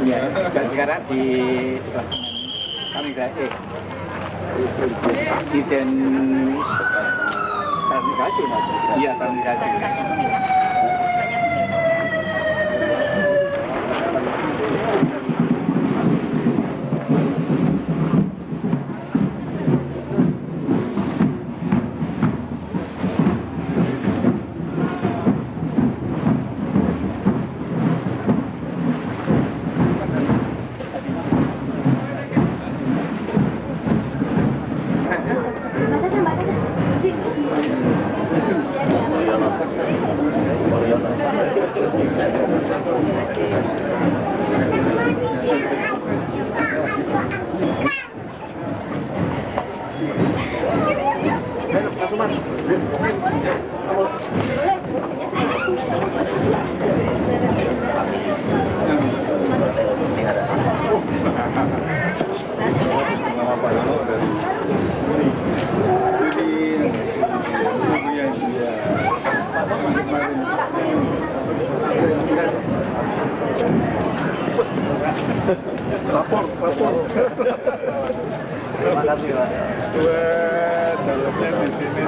Iya, dan sekarang di transmigrasi mas? Iya, transmigrasi. Lapor. Terima kasih, Pak. Dua dalamnya di sini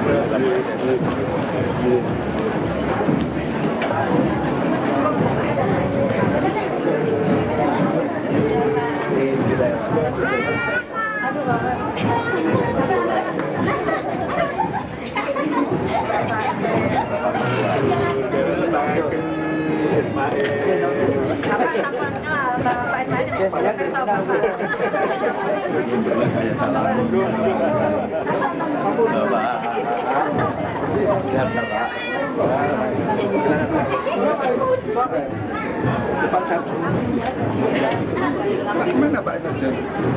Gimana Pak?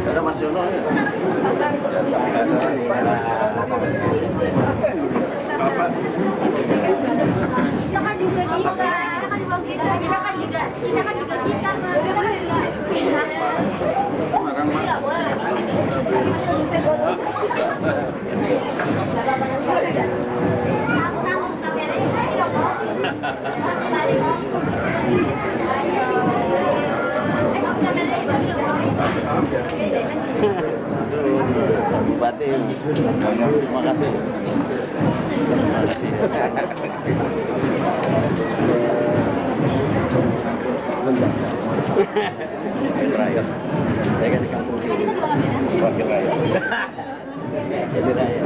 Ada Mas Yono ya? Bapak. Kita kan juga kita. Makan Mas. Bupati, terima kasih. Rakyat, saya kan di kampung sini, wakil rakyat. Jadi rakyat.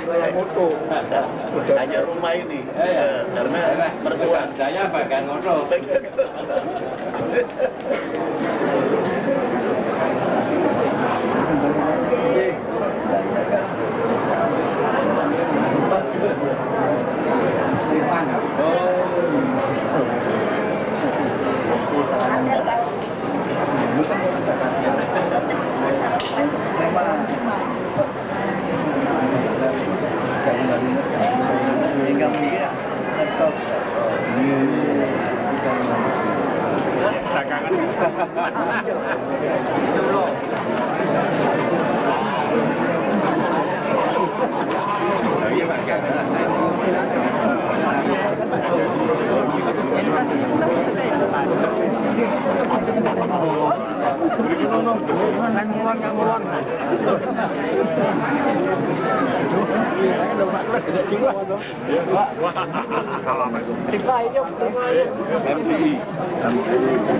Wilayah Moto. Hanya rumah ini, karena mertua saya bagian ngono.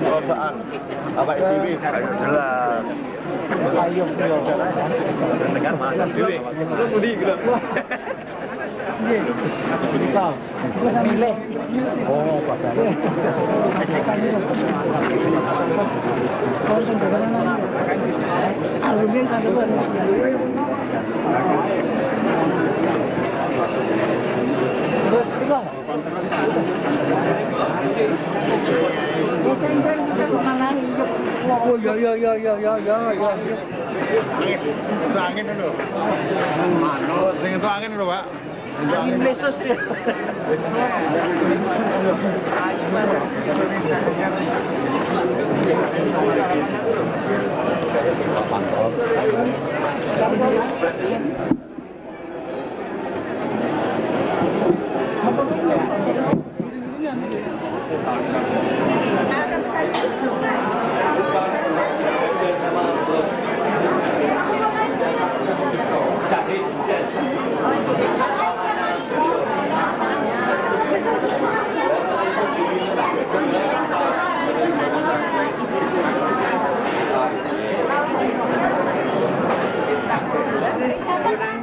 Perusahaan apa SPW jelas. Ayo dengan makan dewe. Budi gitu. Milih. Oh, Pak. Alumni kan dulu. Oh ya. Angin dulu. Manut, sing itu angin dulu, Pak. Angin lesus dia. Thank you.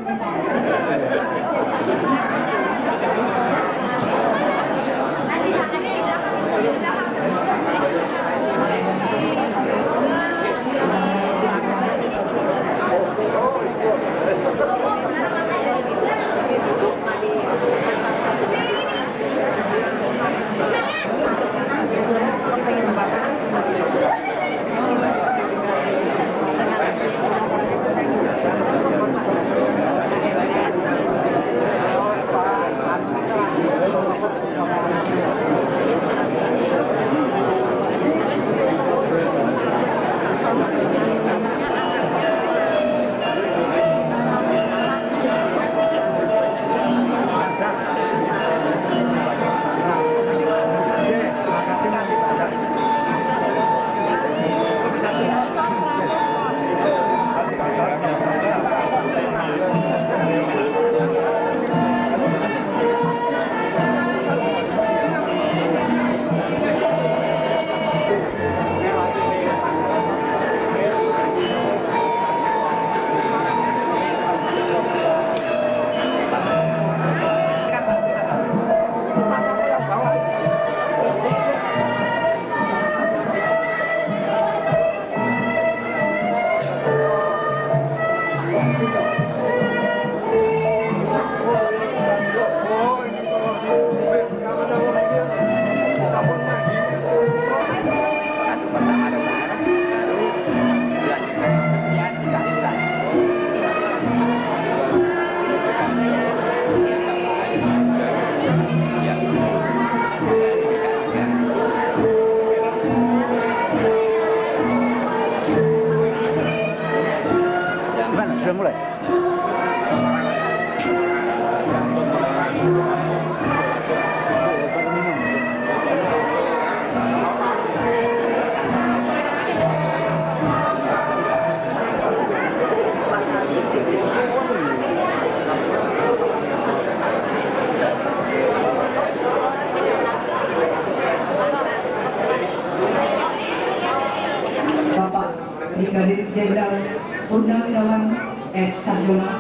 Brigadir Jenderal Purnawirawan S. Sarjono,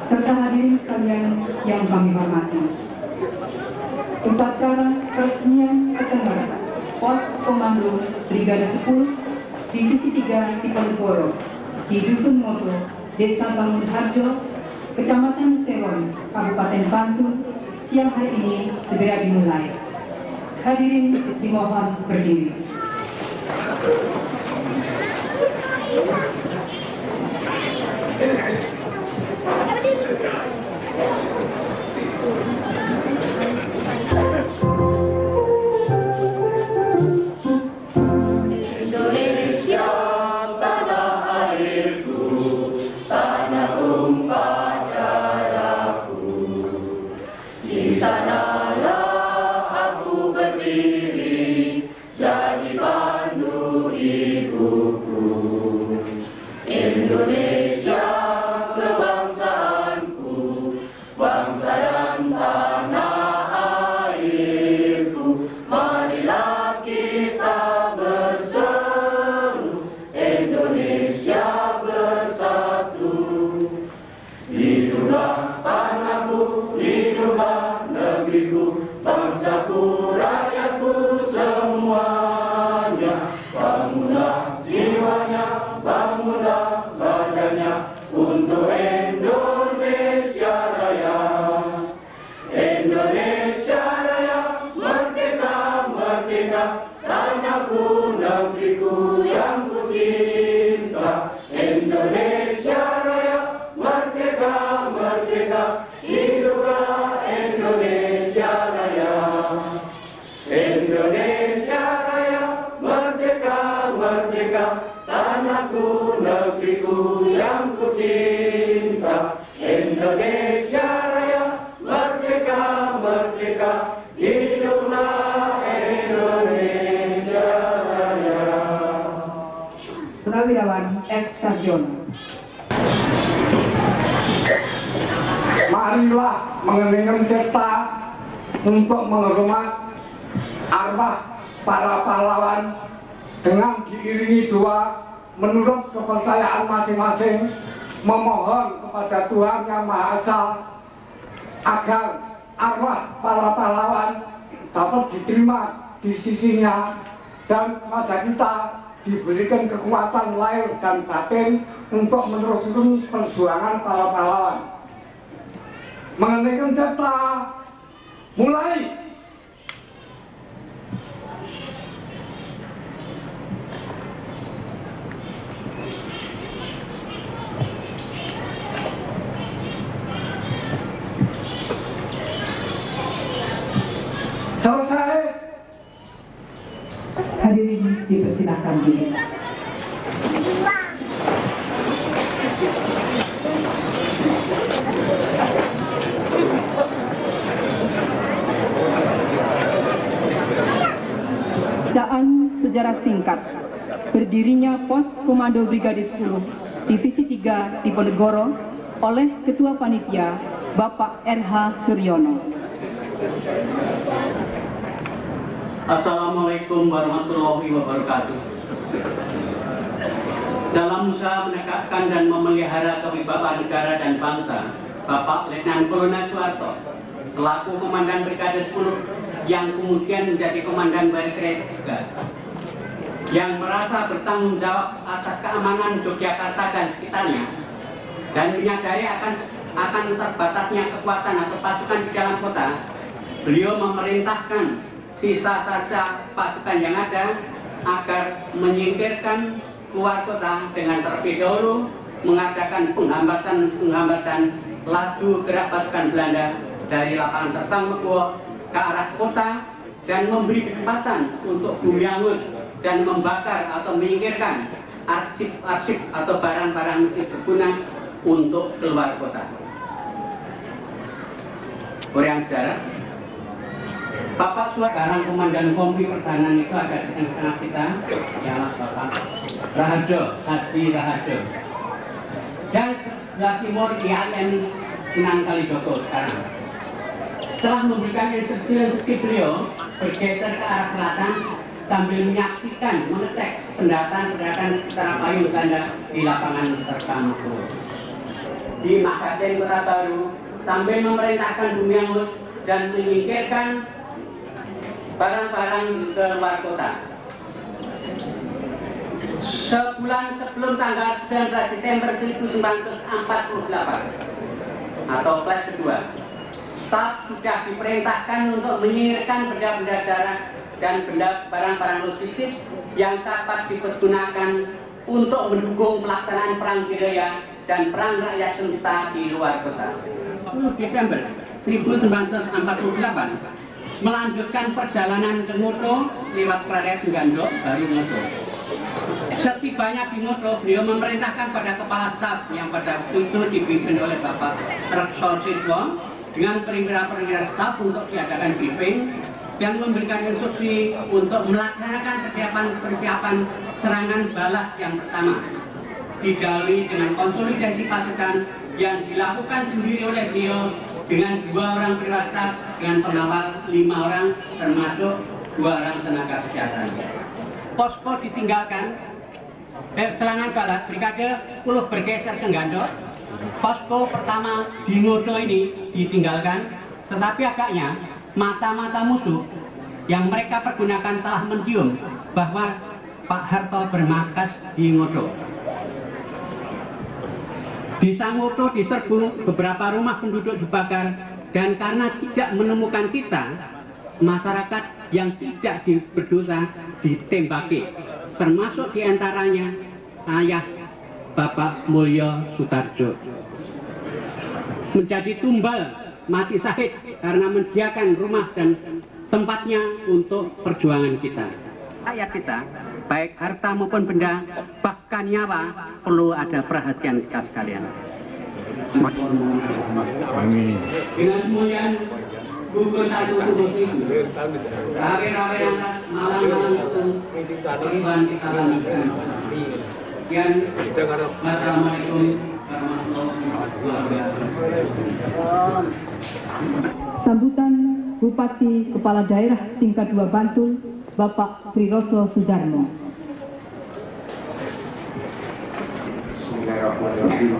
serta hadirin sekalian yang kami hormati. Upacara peresmian ketengah Pos Komando Brigade 10 Divisi 3 Diponegoro di Dusun Moto, Desa Bangun Harjo, Kecamatan Seron, Kabupaten Bantul, siang hari ini segera dimulai. Hadirin dimohon berdiri. Indonesia, tanah airku, tanah tumpah darahku. Di sanalah aku berdiri, jadi pandu ibuku. Indonesia, kebangsaanku, bangsa dan tanah airku. Marilah kita berseru, Indonesia bersatu. Hiduplah tanahku, hiduplah negeriku, bangsaku, rakyatku semuanya. Bangunlah jiwanya, bangunlah badannya untuk Indonesia Raya. Indonesia Raya, merdeka, merdeka, tanahku, negeriku yang ku cinta. Indonesia Raya, merdeka, merdeka, hiduplah Indonesia Raya. Indonesia Raya, merdeka, merdeka, tanahku, negeriku yang ku cinta. Indonesia Raya, merdeka, merdeka, hiduplah Indonesia Raya. Purnawirawan S. Sarjono. Marilah mengeningkan cipta untuk menghormat arwah para pahlawan dengan diiringi doa menurut kepercayaan masing-masing, memohon kepada Tuhan Yang Maha Esa agar arwah para pahlawan dapat diterima di sisinya dan kepada kita diberikan kekuatan lahir dan batin untuk meneruskan perjuangan para pahlawan. Mengeningkan cipta, mulai. Selesai. Hadirin dipersilakan diri. Bacaan sejarah singkat berdirinya Pos Komando Brigade 10 Divisi 3 Diponegoro oleh Ketua Panitia Bapak R.H. Suryono. Assalamualaikum warahmatullahi wabarakatuh. Dalam usaha menegakkan dan memelihara kewibawaan negara dan bangsa, Bapak Letnan Kolonel Soeharto selaku Komandan Brigade 10 yang kemudian menjadi Komandan Brigade 3 yang merasa bertanggung jawab atas keamanan Yogyakarta dan sekitarnya dan menyadari akan terbatasnya kekuatan atau pasukan di dalam kota, beliau memerintahkan sisa-sisa pasukan yang ada agar menyingkirkan keluar kota dengan terlebih dahulu mengadakan penghambatan laju gerak pasukan Belanda dari lapangan terbang Meguwo ke arah kota dan memberi kesempatan untuk membangun dan membakar atau menyingkirkan arsip-arsip atau barang-barang musik berguna untuk keluar kota. Orang sejarah, Bapak sekarang Komandan Kompi Pertahanan itu ada di tengah-tengah kita, ialah Bapak Raharjo, Hadi Raharjo. Dan sebelah timur IAM Sunan Kalijogo sekarang. Setelah memberikan instruksi beliau bergeser ke arah selatan sambil menyaksikan, mengecek pendataan secara payung tanda di lapangan serta makro. Di Makassar Kota Baru, sambil memerintahkan Bumiangus dan menyingkirkan barang-barang ke luar kota. Sebulan sebelum tanggal 19 Desember 1948 atau kelas kedua, staf sudah diperintahkan untuk menyingkirkan benda-benda darah dan barang-barang logistik yang dapat dipergunakan untuk mendukung pelaksanaan perang gerilya dan perang rakyat semesta di luar kota. 10 Desember 1948 melanjutkan perjalanan ke Ngoto lewat Klaret Gandok baru Ngoto. Setibanya di Ngoto, beliau memerintahkan pada kepala staf yang pada waktu itu dipimpin oleh Bapak Rektor Siswa dengan perwira-perwira staf untuk diadakan briefing dan memberikan instruksi untuk melaksanakan persiapan serangan balas yang pertama, didahului dengan konsolidasi pasukan yang dilakukan sendiri oleh beliau dengan 2 orang perwira staf dengan pengawal 5 orang termasuk 2 orang tenaga kesehatan. Posko ditinggalkan, serangan balas Brigade 10 bergeser ke Gandok. Posko pertama di Ngoto ini ditinggalkan, tetapi agaknya mata-mata musuh yang mereka pergunakan telah mencium bahwa Pak Harto bermarkas di Ngoto. Di Ngoto diserbu, beberapa rumah penduduk dibakar, dan karena tidak menemukan kita, masyarakat yang tidak berdosa ditembaki, termasuk diantaranya ayah Bapak Mulyo Sutarjo. Menjadi tumbal mati syahid karena menyediakan rumah dan tempatnya untuk perjuangan kita. Rakyat kita, baik harta maupun benda, bahkan nyawa, perlu ada perhatian kita sekalian. Amin. Dengan semuanya, gugur 1 rawe-rawe atas malam-malam itu beriman kita lanjutkan. Sekian, wassalamualaikum warahmatullahi wabarakatuh. Sambutan Bupati Kepala Daerah Tingkat 2 Bantul, Bapak Triroso Sudarmo. Bismillahirrahmanirrahim.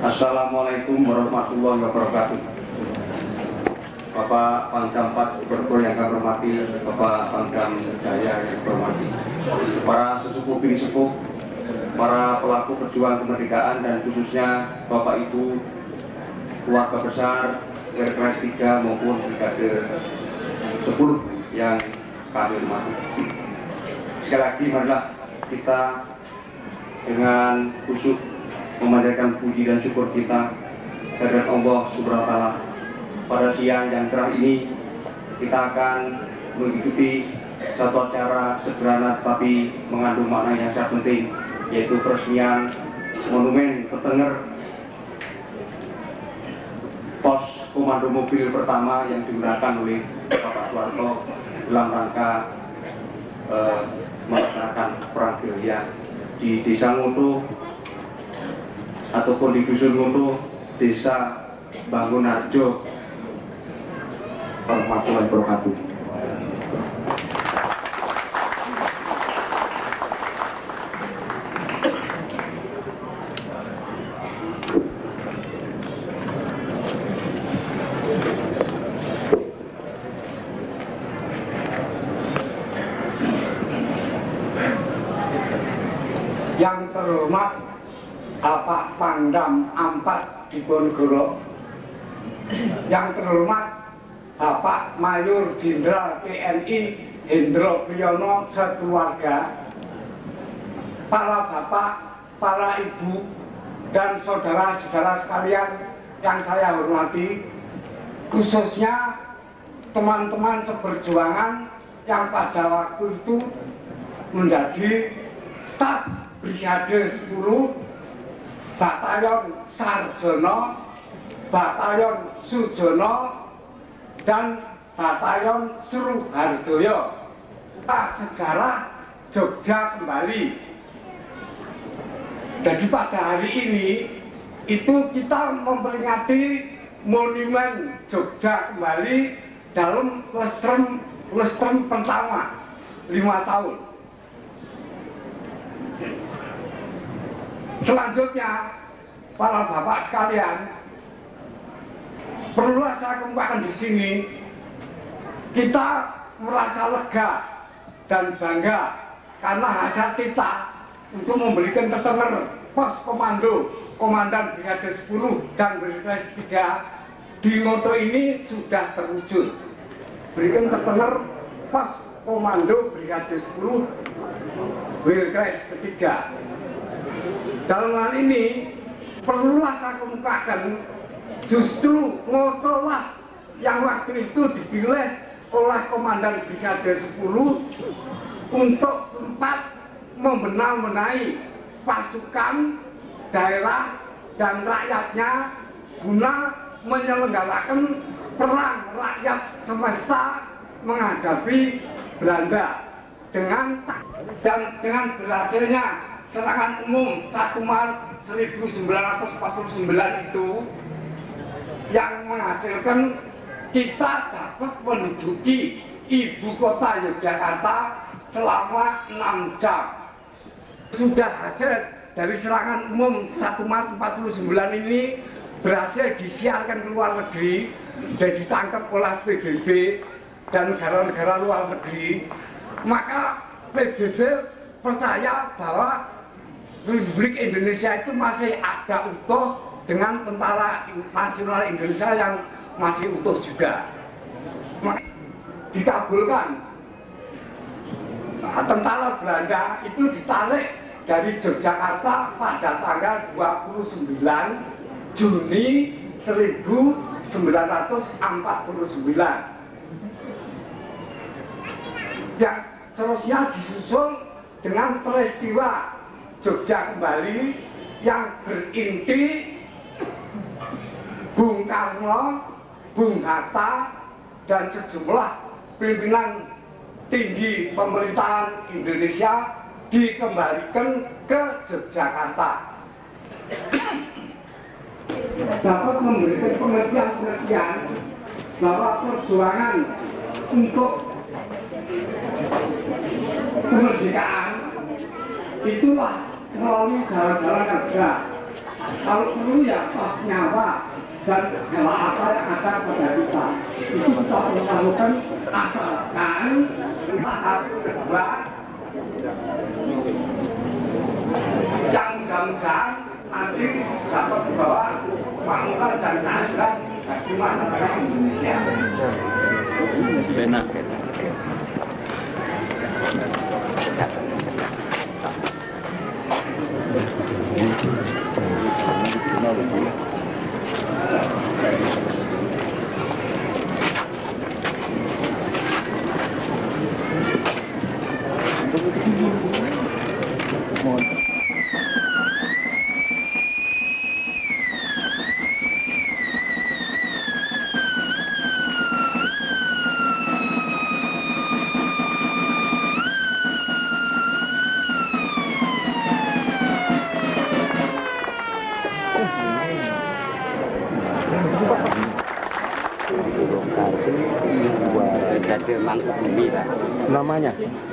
Assalamualaikum warahmatullahi wabarakatuh. Bapak Pangdam 4 Gubernur yang kami hormati, Bapak Pangdam Jaya yang kami hormati, para sesepuh bini sepuh, para pelaku perjuangan kemerdekaan, dan khususnya Bapak Ibu, keluarga besar RKS 3 maupun Brigade 10 yang kami hormati. Sekali lagi marilah kita dengan khusyuk memanjatkan puji dan syukur kita kehadirat Allah Subhanahu wa Ta'ala. Pada siang yang cerah ini kita akan mengikuti satu acara sederhana tapi mengandung makna yang sangat penting, yaitu peresmian monumen Petenger pos komando mobil pertama yang digunakan oleh Bapak Soeharto dalam rangka melaksanakan perang gerilya di Desa Ngoto ataupun di Dusun Ngoto, Desa Bangunarjo. Warahmatullahi wabarakatuh. Yang terhormat Bapak Pangdam 4 Diponegoro, yang terhormat Bapak Mayor Jenderal TNI Hendro Priyono sekeluarga, para bapak, para ibu, dan saudara-saudara sekalian yang saya hormati, khususnya teman-teman seperjuangan yang pada waktu itu menjadi staf Brigade 10, Batalion Sarjono, Batalion Sujono, dan Batalion Suruhardoyo. Sejarah Jogja kembali. Jadi pada hari ini itu kita memperingati monumen Jogja kembali dalam lestren pertama, 5 tahun. Selanjutnya, para bapak sekalian, perlulah saya kemukakan di sini, kita merasa lega dan bangga karena hasil kita untuk memberikan ketenger pos komando Komandan Brigade 10 dan Brigade 3 di Ngoto ini sudah terwujud. Berikan ketenger pos komando Brigade 10 Brigade 3. Dalam hal ini perlulah saya kemukakan, justru Ngoto lah yang waktu itu dipilih oleh Komandan Brigade 10 untuk tempat membenahi pasukan daerah dan rakyatnya guna menyelenggarakan perang rakyat semesta menghadapi Belanda dengan berhasilnya serangan umum 1 Maret 1949 itu yang menghasilkan kita dapat menduduki ibu kota Yogyakarta selama 6 jam. Sudah hasil dari serangan umum 1 Maret 49 ini berhasil disiarkan ke luar negeri dan ditangkap oleh PBB dan negara-negara luar negeri. Maka PBB percaya bahwa Republik Indonesia itu masih ada utuh dengan tentara nasional Indonesia yang masih utuh juga. Maka dikabulkan. Tentara Belanda itu ditarik dari Yogyakarta pada tanggal 29 Juni 1949. Yang terusnya disusul dengan peristiwa Jogja Kembali yang berinti Bung Karno, Bung Hatta, dan sejumlah pimpinan tinggi pemerintahan Indonesia dikembalikan ke Yogyakarta. Dapat memberikan pengertian-pengertian bahwa perjuangan untuk kemerdekaan itulah melalui jalan-jalan kerja. Kalau perlu ya toh nyawa dan hal apa yang ada pada kita itu kita lakukan asalkan tahap kedua yang mudah-mudahan nanti dapat dibawa makmuran dan keadilan bagi masyarakat Indonesia. Benar. Namanya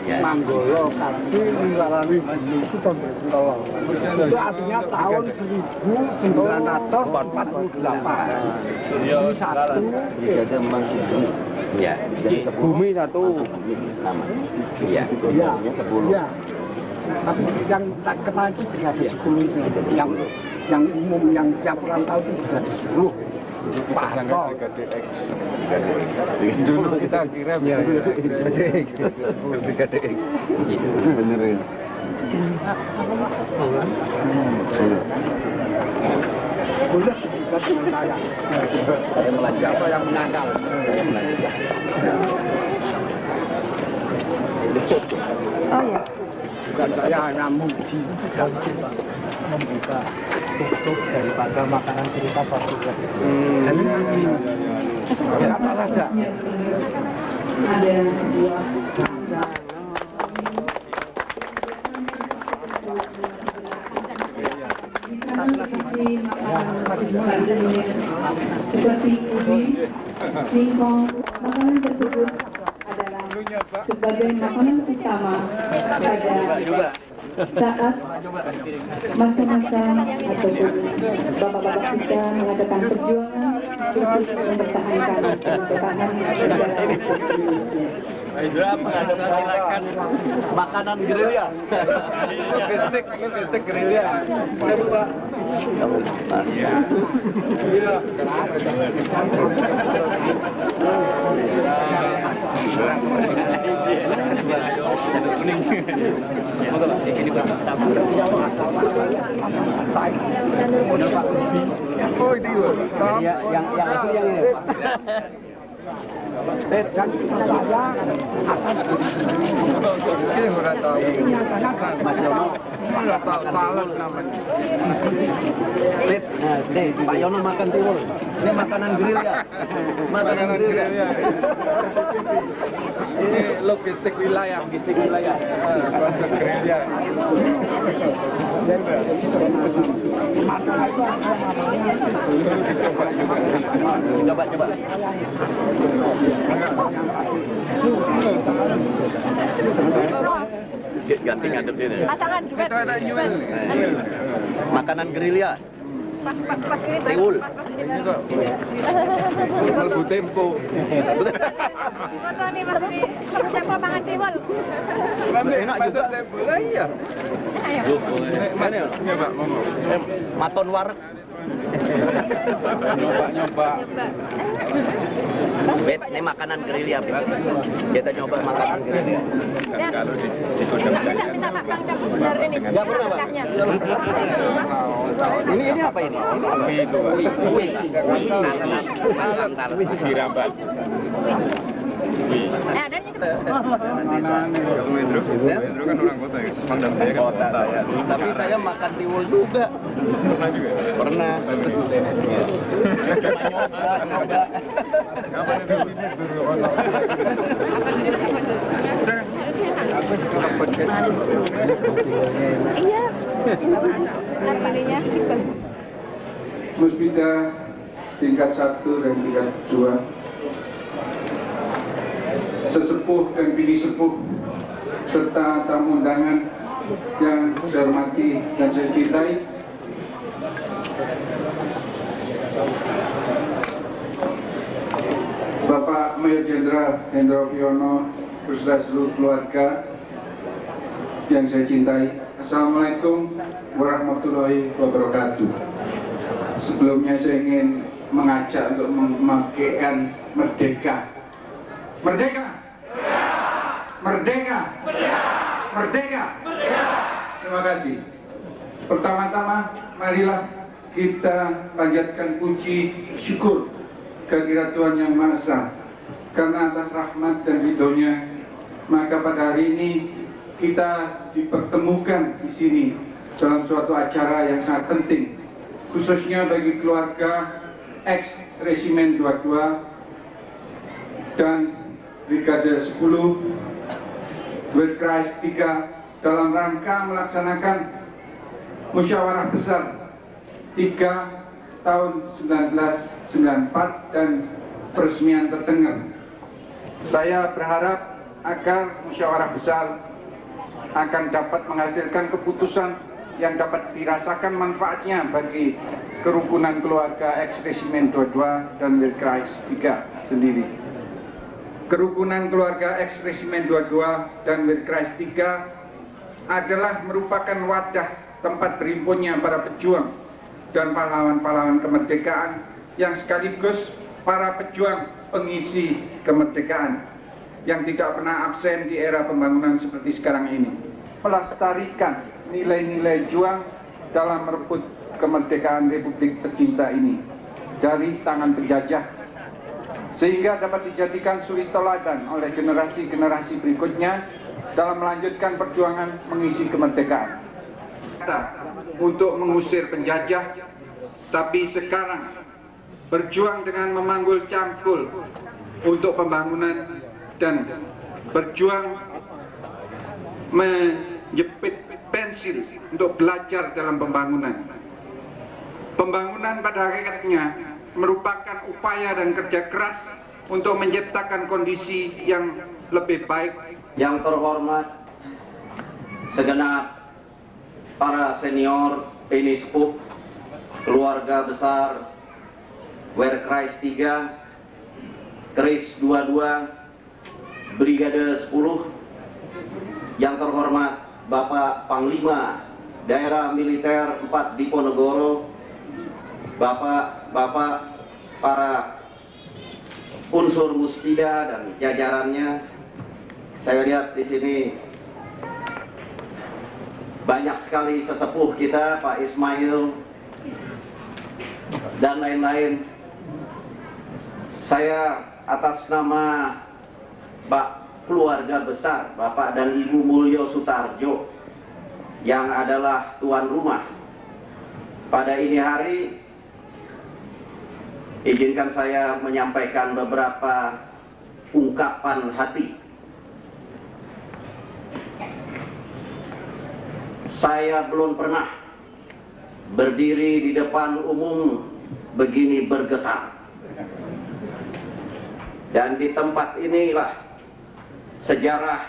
Ya. Manggolo Karti Wiwarani itu tahun 1900. Itu artinya tahun 1948. Ini satu Ya. bumi satu. Sama. Iya. Iya. 10. Iya. Tapi yang tak kenal itu Brigade 10 itu. Yang umum yang tiap orang tahu itu Brigade 10. Pak Harto. Dulu kita kira ya Brigade X. Bener ya. Boleh juga dengan saya. Saya melacak. Siapa yang menangkal? Oh ya. Bukan saya hanya memuji dan membuka tutup daripada makanan cerita suatu jadi ini apa saja Ada sebuah seperti ubi, singkong, makanan tersebut adalah sebagai makanan utama pada saat masa-masa ataupun bapak-bapak kita mengadakan perjuangan untuk mempertahankan kemerdekaan negara Indonesia. Silakan makanan gerilya. Logistik gerilya. Oh, ini yang itu yang ini. Pak Yono makan tiwul. Ini makanan grill ya. Makanan grill ya. Ini logistik wilayah. Konsep grill ya. Coba. Ganti ngadep ini. Masakan duet. Makanan gerilya. Tiwul. Kalbu tempo. Foto nih Mas di tempo mangan tiwul. Enak juga tempo lah iya. Mana ya? Pak, ngomong. Maton wareg. Nyoba. Bet, ini makanan gerilya. Kita nyoba makanan gerilya. Kalau di Minta Pak Bang Jam benar ini. Enggak pernah, Pak. Ini apa ini? Kuih. dirambat. Dan ini Indro kan orang kota ya. Pandang saya kan kota ya. Tapi saya makan tiwul juga. Pernah juga. Pernah. Kapan itu iya. Artinya Musbida tingkat 1 dan tingkat 2, sesepuh dan bini sepuh, serta tamu undangan yang saya hormati dan saya cintai, Bapak Mayor Jenderal Hendro Priyono beserta seluruh keluarga yang saya cintai, Assalamualaikum warahmatullahi wabarakatuh. Sebelumnya saya ingin mengajak untuk memakaikan merdeka. Merdeka! Merdeka! Merdeka! Terima kasih. Pertama-tama, marilah kita panjatkan puji syukur kehadirat Tuhan Yang Maha Esa. Karena atas rahmat dan ridhonya, maka pada hari ini kita dipertemukan di sini dalam suatu acara yang sangat penting, khususnya bagi keluarga ex-Resimen 22 dan Brigade 10 Weltkreis 3 dalam rangka melaksanakan musyawarah besar 3 tahun 1994 dan peresmian terdengar. Saya berharap agar musyawarah besar akan dapat menghasilkan keputusan yang dapat dirasakan manfaatnya bagi kerukunan keluarga ex-Resimen 22 dan Weltkreis 3 sendiri. Kerukunan keluarga ex-Resimen 22 dan Weltkreis 3 adalah merupakan wadah tempat berhimpunnya para pejuang dan pahlawan-pahlawan kemerdekaan yang sekaligus para pejuang pengisi kemerdekaan yang tidak pernah absen di era pembangunan seperti sekarang ini. Melestarikan nilai-nilai juang dalam merebut kemerdekaan Republik tercinta ini dari tangan penjajah, sehingga dapat dijadikan suri teladan oleh generasi-generasi berikutnya dalam melanjutkan perjuangan mengisi kemerdekaan. Untuk mengusir penjajah, tapi sekarang berjuang dengan memanggul cangkul untuk pembangunan dan berjuang menjepit pensil untuk belajar dalam pembangunan. Pembangunan pada hakikatnya merupakan upaya dan kerja keras untuk menciptakan kondisi yang lebih baik. Yang terhormat segenap para senior ini sepuh, keluarga besar Wehrkreis 3, Kris 22, Brigade 10, yang terhormat Bapak Panglima Daerah Militer 4 Diponegoro, Bapak-bapak para unsur Muspida dan jajarannya. Saya lihat di sini banyak sekali sesepuh kita, Pak Ismail dan lain-lain. Saya atas nama Pak keluarga besar Bapak dan Ibu Mulyo Sutarjo yang adalah tuan rumah pada ini hari, izinkan saya menyampaikan beberapa ungkapan hati. Saya belum pernah berdiri di depan umum begini bergetar. Dan di tempat inilah sejarah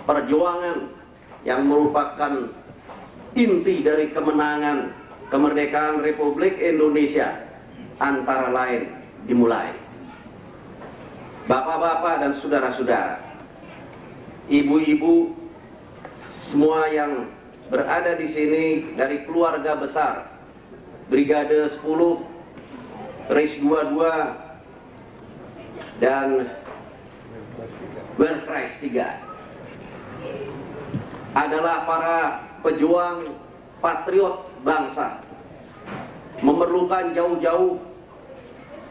perjuangan yang merupakan inti dari kemenangan kemerdekaan Republik Indonesia antara lain dimulai. Bapak-bapak dan saudara-saudara, ibu-ibu, semua yang berada di sini dari keluarga besar Brigade 10, Kris 22, dan Wehrkreis 3 adalah para pejuang patriot bangsa, memerlukan jauh-jauh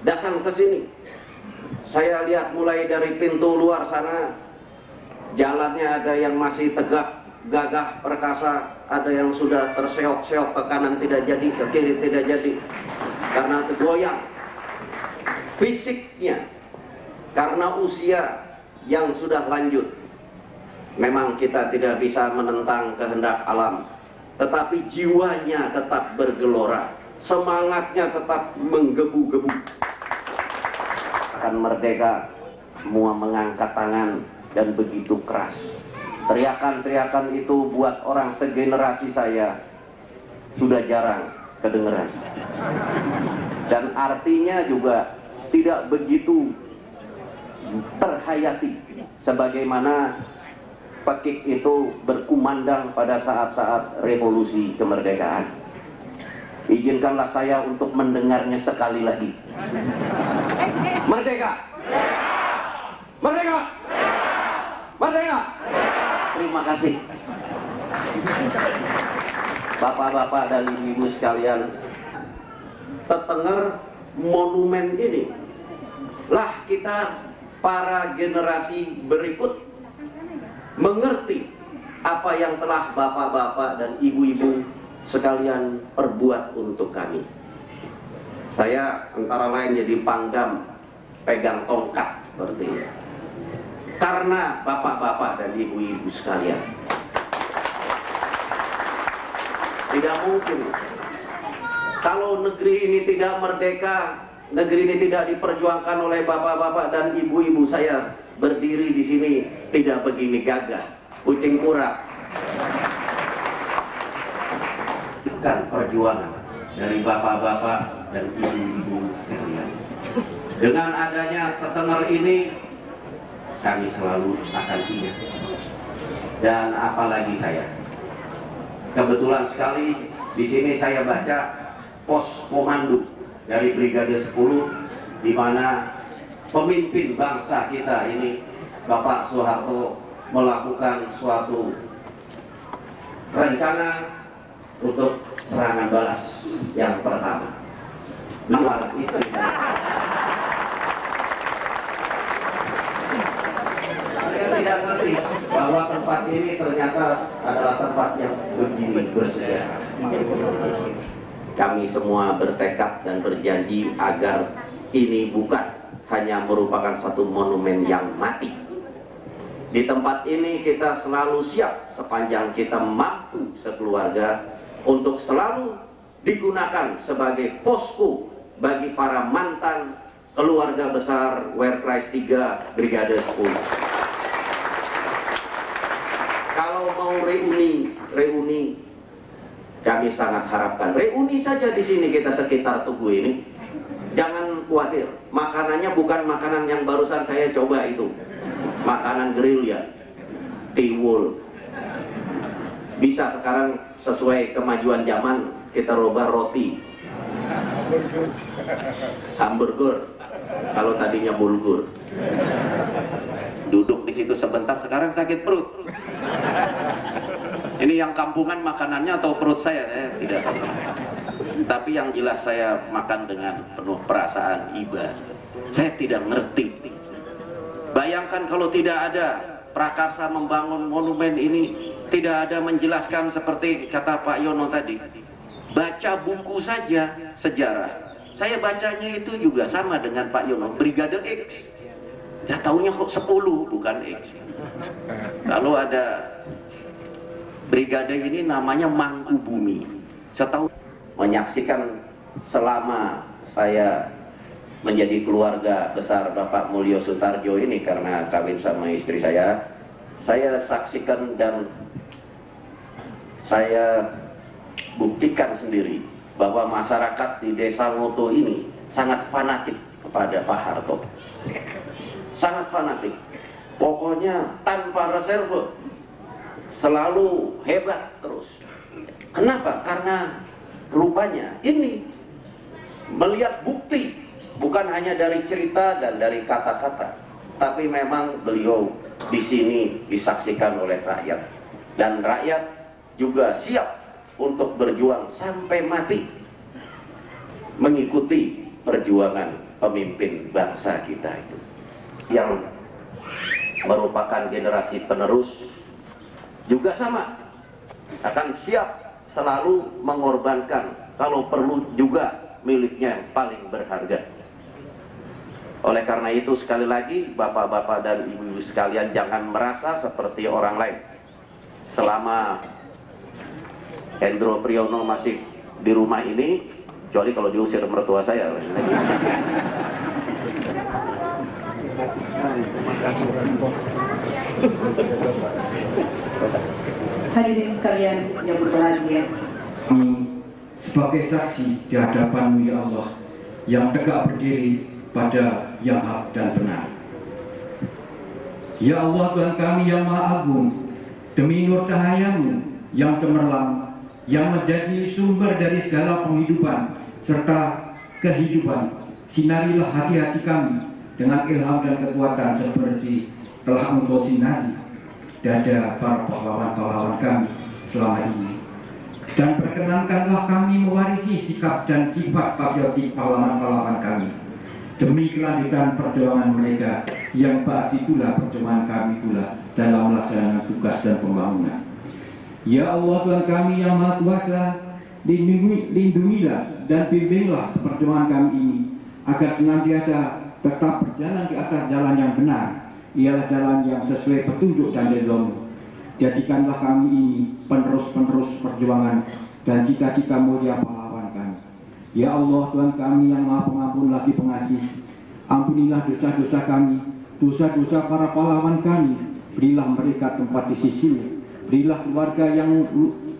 datang ke sini. Saya lihat mulai dari pintu luar sana, jalannya ada yang masih tegak, gagah, perkasa, ada yang sudah terseok-seok ke kanan tidak jadi, ke kiri tidak jadi, karena tergoyang fisiknya, karena usia yang sudah lanjut. Memang kita tidak bisa menentang kehendak alam, tetapi jiwanya tetap bergelora, semangatnya tetap menggebu-gebu. Akan merdeka, semua mengangkat tangan dan begitu keras. Teriakan-teriakan itu buat orang segenerasi saya sudah jarang kedengeran. Dan artinya juga tidak begitu terhayati sebagaimana Pekik itu berkumandang pada saat-saat revolusi kemerdekaan. Izinkanlah saya untuk mendengarnya sekali lagi. Merdeka! Merdeka! Merdeka! Terima kasih. Bapak-bapak dan ibu-ibu sekalian, tetenger monumen ini lah kita para generasi berikut mengerti apa yang telah bapak-bapak dan ibu-ibu sekalian perbuat untuk kami. Saya antara lain jadi pangdam, pegang tongkat seperti ini, karena bapak-bapak dan ibu-ibu sekalian. Tidak mungkin kalau negeri ini tidak merdeka, negeri ini tidak diperjuangkan oleh bapak-bapak dan ibu-ibu saya berdiri di sini tidak begini gagah, kucing kurap. Bukan perjuangan dari bapak-bapak dan ibu-ibu sekalian. Dengan adanya tetenger ini, kami selalu akan ingat. Dan apalagi saya, kebetulan sekali di sini saya baca pos komando dari Brigade 10, di mana pemimpin bangsa kita ini, Bapak Soeharto, melakukan suatu rencana untuk serangan balas yang pertama. Luar itu. Saya tidak ngerti bahwa tempat ini ternyata adalah tempat yang begini bersejarah. Kami semua bertekad dan berjanji agar ini bukan hanya merupakan satu monumen yang mati. Di tempat ini kita selalu siap sepanjang kita mampu sekeluarga untuk selalu digunakan sebagai posko bagi para mantan keluarga besar Wehrkreis 3 Brigade 10. Kalau reuni, kami sangat harapkan reuni saja di sini kita sekitar Tugu ini. Jangan khawatir, makanannya bukan makanan yang barusan saya coba itu, makanan gerilya, tiwul. Bisa sekarang sesuai kemajuan zaman kita rubah roti, hamburger, kalau tadinya bulgur. Duduk di situ sebentar, sekarang sakit perut. Ini yang kampungan makanannya atau perut saya tidak tahu. Tapi yang jelas saya makan dengan penuh perasaan iba. Saya tidak ngerti. Bayangkan kalau tidak ada prakarsa membangun monumen ini, tidak ada menjelaskan seperti kata Pak Yono tadi. Baca buku saja sejarah. Saya bacanya itu juga sama dengan Pak Yono, Brigade X. Ya tahunya kok 10 bukan X. Lalu ada brigade ini namanya Mangkubumi. Saya tahu menyaksikan selama saya menjadi keluarga besar Bapak Mulyo Sutarjo ini karena kawin sama istri saya saksikan dan saya buktikan sendiri bahwa masyarakat di Desa Ngoto ini sangat fanatik kepada Pak Harto. Sangat fanatik, pokoknya tanpa reserve, selalu hebat terus. Kenapa? Karena rupanya ini melihat bukti, bukan hanya dari cerita dan dari kata-kata, tapi memang beliau di sini disaksikan oleh rakyat, dan rakyat juga siap untuk berjuang sampai mati mengikuti perjuangan pemimpin bangsa kita itu, yang merupakan generasi penerus juga sama, akan siap selalu mengorbankan kalau perlu juga miliknya yang paling berharga. Oleh karena itu sekali lagi bapak-bapak dan ibu-ibu sekalian, jangan merasa seperti orang lain. Selama Hendro Priyono masih di rumah ini, kecuali kalau diusir mertua saya. Hadirin sekalian yang berbahagia, sebagai saksi di hadapan-Mu ya Allah, yang tegak berdiri pada yang hak dan benar. Ya Allah Tuhan kami yang Maha Agung, demi nur cahaya-Mu yang cemerlang, yang menjadi sumber dari segala penghidupan serta kehidupan, sinarilah hati-hati kami dengan ilham dan kekuatan seperti telah Engkau sinari dada para pahlawan-pahlawan kami selama ini. Dan perkenankanlah kami mewarisi sikap dan sifat patriotik pahlawan-pahlawan kami demi kelanjutan perjuangan mereka, yang pasti pula perjuangan kami pula dalam melaksanakan tugas dan pembangunan. Ya Allah Tuhan kami yang Maha Kuasa, lindungilah dan bimbinglah perjuangan kami ini agar senantiasa tetap berjalan di atas jalan yang benar, ialah jalan yang sesuai petunjuk dan ridho-Mu. Jadikanlah kami ini penerus-penerus perjuangan dan cita-cita mulia pahlawan kami. Ya Allah Tuhan kami yang Maha Pengampun lagi Pengasih, ampunilah dosa-dosa kami, dosa-dosa para pahlawan kami. Berilah mereka tempat di sisi-Mu, berilah keluarga yang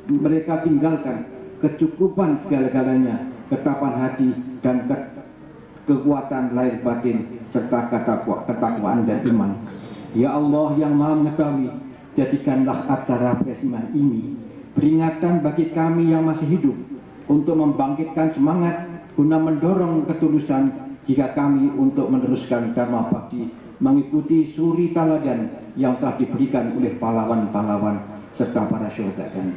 mereka tinggalkan kecukupan segala-galanya, ketapan hati dan kekuatan lahir batin serta ketakwaan dan iman. Ya Allah yang Maha Mengetahui, jadikanlah acara Presman ini peringatan bagi kami yang masih hidup untuk membangkitkan semangat guna mendorong ketulusan jika kami untuk meneruskan dharma bakti, mengikuti suri teladan yang telah diberikan oleh pahlawan-pahlawan serta para syuhada kami.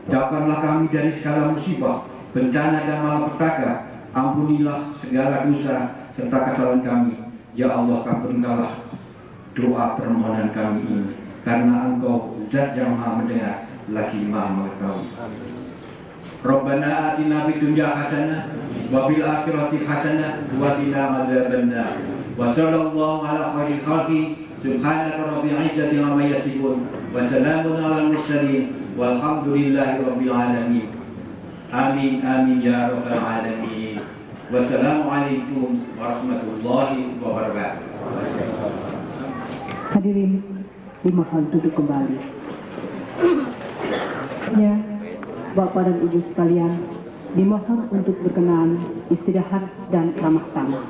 Jauhkanlah kami dari segala musibah, bencana dan malapetaka. Ampunilah segala dosa serta kesalahan kami. Ya Allah, kabulkanlah doa permohonan kami ini, karena Engkau Zat yang Maha Mendengar lagi Maha Mengetahui. Rabbana atina fid dunya hasanah wa fil akhirati hasanah wa qina adzabannar. Wa sallallahu ala khairil khalqi subhanaka rabbil izzati amma yasifun wa salamun alal mursalin walhamdulillahi rabbil alamin. Amin amin ya rabbal alamin. Wassalamualaikum warahmatullahi wabarakatuh. Hadirin dimohon duduk kembali. Selanjutnya, Bapak dan Ibu sekalian, dimohon untuk berkenan istirahat dan ramah tamah.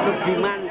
Sugiman